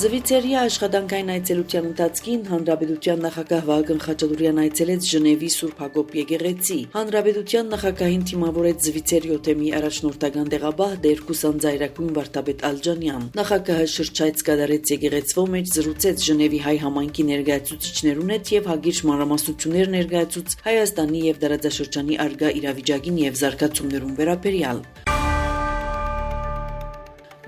Զվիցերիա աշխատանքային այցելության ընթացքին Հանրապետության նախագահ Վահագն Խաչատուրյան այցելեց Ժնևի Սուրբ Հակոբ եկեղեցի։ Հանրապետության նախագահին թիմավորեց Զվիցեր 7-ի առաջնորդական տեղաբահ Դերկուսան Ձայրակույն Վարդապետ Ալջանյան։ Նախագահը շրջայց կատարեց եկեղեցվո մեջ, զրուցեց Ժնևի հայ համայնքի ներկայացուցիչներուն հետ եւ հագիր մանրամասնություններ ներկայացուց Հայաստանի եւ դարաձաշրջանի արգա իրավիճակին եւ զարգացումներուն վերաբերյալ։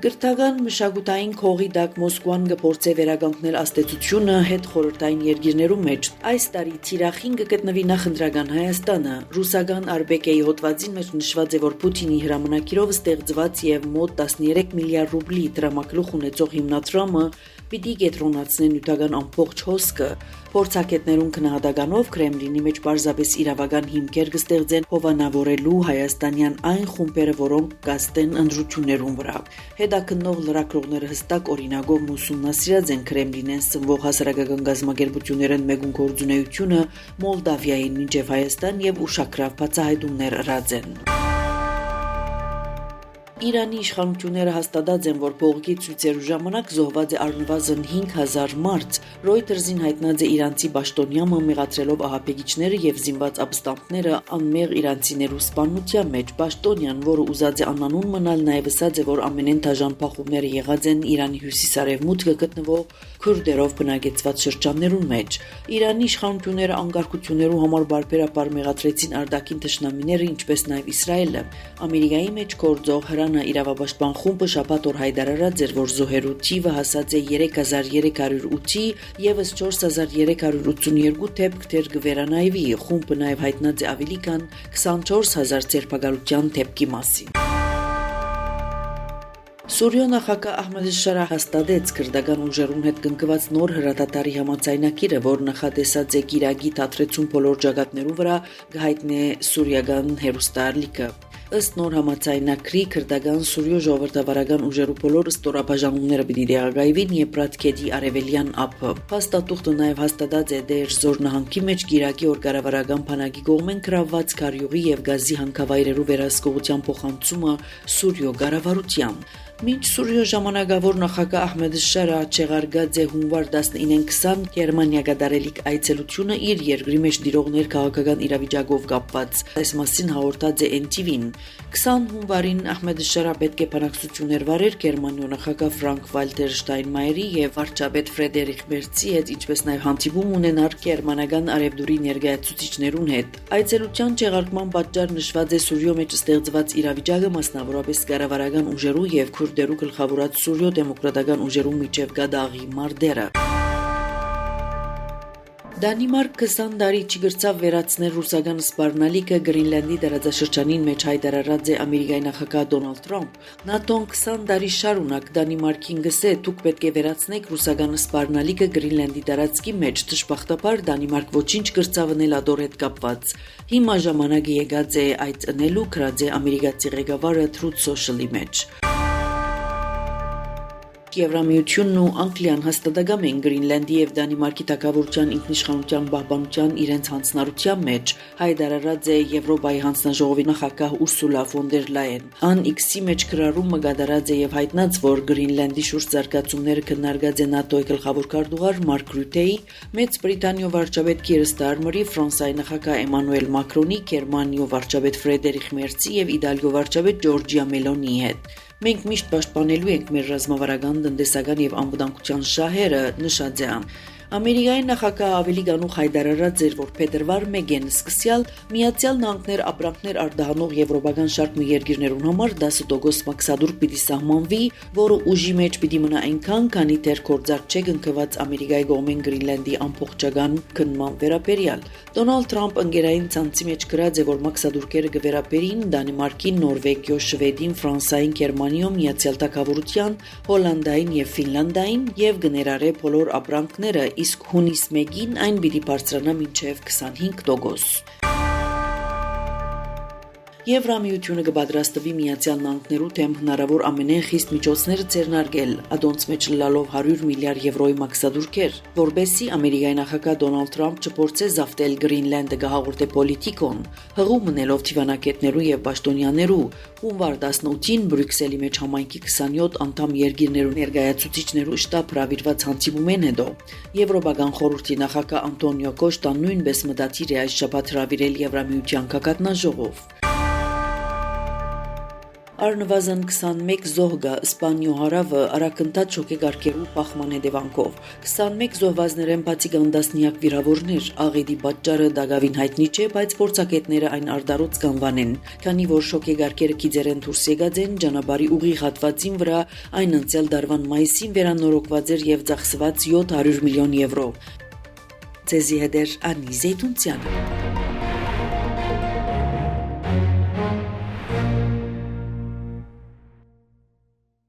Գրթական մշակութային քողի դակ Մոսկվան կփորձե վերականգնել աստեցությունը հետ խորհրդային երկիրներու մեջ։ Այս տարի թիրախին կգտնվի նախընտրական Հայաստանը։ Ռուսական Արբեկեի հոդվածին մեջ նշված է, որ Պուտինի հրամանակիրով ստեղծված եւ մոտ 13 միլիարդ ռուբլի դրամագլուխ ունեցող հիմնադրամը պիտի կենտրոնացնեն նյութական ամբողջ հոսքը։ Փորձագետներուն քննադատականով Կրեմլինի մեջ պարզապես իրավական հիմքեր կստեղծեն հովանավորելու հայաստանյան այն խումբերը, որոնք կաստեն ընդրություններուն վրա։ Հետաքննող լրագրողները հստակ օրինակով ուսումնասիրած են Կրեմլինեն սնվող հասարակական գազམ་ակերպություններն մեկուն գործունեությունը Մոլդավիային մինչև Հայաստան եւ ուշագրավ բացահայտումներ ըրած են։ Իրանի իշխանությունները հաստատած են, որ փողոքի ցույցերու ժամանակ զոհված է առնվազն 5000 մարդ։ Reuters-ին հայտնած է իրանցի պաշտոնյամը մեղադրելով ահաբեկիչները եւ զինված ապստամբները անմեղ իրանցիներու սպանության մեջ։ Պաշտոնյան, որը ուզած է անանուն մնալ, նաեւ ասած է, որ ամենեն դաժան փախումները եղած են Իրանի հյուսիսարևմուտքը գտնվող քուրդերով բնակեցված շրջաններուն մեջ։ Իրանի իշխանությունները անկարգություններու համար բարբերաբար մեղադրեցին արտաքին թշնամիները, ինչպես նաեւ Իսրայելը։ Ամերիկայի մեջ գործող իրավապաշտպան խումբը շաբաթ օր հայտարարած էր, որ զոհերու թիվը հասած է 3308-ի եւս 4382 դեպք դեռ կվերանայվի։ Խումբը նաեւ հայտնած է ավելի քան 24000 ձերբակալության դեպքի մասին։ Սուրիո նախագահ Ահմեդ Շարը հաստատեց քրդական ուժերուն հետ կնքված նոր հրադադարի համաձայնագիրը, որ նախատեսած է Իրաքի դադրեցուն բոլոր ջագատներու վրա կհայտնի սուրիական հերոստարլիկը։ Ըստ նոր համաձայնագրի քրդական Սուրիո ժողովրդավարական ուժերու բոլոր ստորաբաժանումները պիտի դեղագայվին Եփրատ արևելյան ափը։ Փաստաթուղթը նաև հաստատած է Դեր Զոր նահանգի մեջ Իրաքի օրգարավարական բանակի կողմեն գրաված քարյուղի եւ գազի հանքավայրերու վերահսկողության փոխանցումը Սուրիո կառավարության։ Մինչ Սուրիո ժամանակավոր նախագահ Ահմեդ Շարը չեղարկած է հունվար 19-20 Գերմանիա կատարելիք այցելությունը իր երկրի մեջ դիրողներ քաղաքական իրավիճակով կապված։ Այս մասին հաղորդած է NTV-ին։ 20 հունվարին Ահմեդ Շարը պետք է բանակցություններ վարեր Գերմանիո նախագահ Ֆրանկ Վալտեր Շտայնմայերի եւ վարչապետ Ֆրեդերիկ Մերցի հետ, ինչպես նաեւ հանդիպում ունենար գերմանական արևդուրի ներկայացուցիչներուն հետ։ Այցելության չեղարկման պատճառ նշված է Սուրիո մեջ ստեղծված իրավիճակը, մասնավորապես կառավարական ուժերու եւ քուրդերու գլխավորած Սուրիո դեմոկրատական ուժերու միջև գադաղի մարտերը։ Դանիմարկ 20 տարի չգրծավ վերացնել ռուսական սպառնալիքը Գրինլանդի դարաձաշրջանին մեջ հայտարարած է Ամերիկայի նախագահ Դոնալդ Թրամփ։ ՆԱՏՕ-ն 20 տարի շարունակ Դանիմարկին գսե դուք պետք է վերացնեք ռուսական սպառնալիքը Գրինլանդի տարածքի մեջ, դժբախտաբար Դանիմարկ ոչինչ գրծավնել ադոր հետ կապված։ Հիմա ժամանակը եկած է այդ ընելու, գրած է ամերիկացի ղեկավարը Truth Social-ի մեջ։ Եվրամիությունն ու Անգլիան հաստատակամ են Գրինլանդի եւ Դանիմարկի թագավորության ինքնիշխանության պահպանության իրենց հանձնարարության մեջ, հայտարարած է Եվրոպայի հանձնաժողովի նախագահ Ուրսուլա ֆոն դեր Լայեն։ Ան X-ի մեջ գրառումը կատարած է եւ հայտնած, որ Գրինլանդի շուրջ զարգացումները քննարկած է ՆԱՏՕ-ի գլխավոր քարտուղար Մարկ Ռյուտեի, Մեծ Բրիտանիո վարչապետ Քիր Ստարմերի, Ֆրանսիայի նախագահ Էմանուել Մակրոնի, Գերմանիո վարչապետ Ֆրեդերիկ Մերցի եւ Իտալիո վարչապետ Ջորջիա Մելոնիի հետ։ Մենք միշտ պաշտպանելու ենք մեր ռազմավարական, տնտեսական եւ անվտանգության շահերը, նշած է։ Ամերիկայի նախագահը ավելի գանուխ հայտարարած էր, որ փետրվար 1-ին սկսյալ Միացյալ Նահանգներ ապրանքներ արտահանող եվրոպական շարք մի երկիրներուն համար 10% մաքսադուր պիտի սահմանվի, որը ուժի մեջ պիտի մնա այնքան, քանի դեռ գործարք չէ կնքված Ամերիկայի կողմեն Գրինլանդի ամբողջական քննման վերաբերյալ։ Դոնալդ Թրամփ ընկերային ցանցի մեջ գրած է, որ մաքսադուրքերը կվերաբերին Դանիմարկին, Նորվեգիո, Շվեդին, Ֆրանսիային, Գերմանիո, Միացյալ Թագավորության, Հոլանդիային եւ Ֆինլանդիային եւ կներառե բոլոր ապրանքները, իսկ հունիս 1-ին այն պիտի բարձրանա մինչև 25%։ Եվրամիությունը կպատրաստվի Միացյալ Նահանգներու թեմ հնարավոր ամենեն խիստ միջոցները ձեռնարկել, ադոնց մեջ լալով 100 միլիարդ եվրոյի մաքսադուրքեր, որբեսի Ամերիկայի նախագահ Դոնալդ Թրամփ չփորձե զավթել Գրինլենդը գահաղորդե պոլիտիկոն, հղում մնելով թիվանակետներու եւ պաշտոնյաներու, հունվար 18-ին Բրյուսելի մեջ համայնքի 27 անդամ երկիրներու ներկայացուցիչներու շտաբ հրավիրված հանդիպումեն հետո Եվրոպական խորհրդի նախագահ Անտոնիո Կոստան նույնպես մտադիր է այս շաբաթ հրավիրել Եվրամիության գագաթնաժողով։ Առնվազն 21 զոհ կա Իսպանիո հարավը արագընթաց շոկեգարքերու բախման հետևանքով։ 21 զոհվածներեն բացի կան տասնյակ վիրավորներ, աղետի պատճառը դակավին հայտնի չէ, բայց փորձագետները այն արդարոց կանվանեն, քանի որ շոկեգարքերը գիծերեն դուրս եկած են ճանապարհի ուղիղ հատվածին վրա, այն անցյալ դարվան մայիսին վերանորոգված էր եւ ծախսված 700 միլիոն եվրո։ Ցեզի հետ Անի Զեյթունցյանը։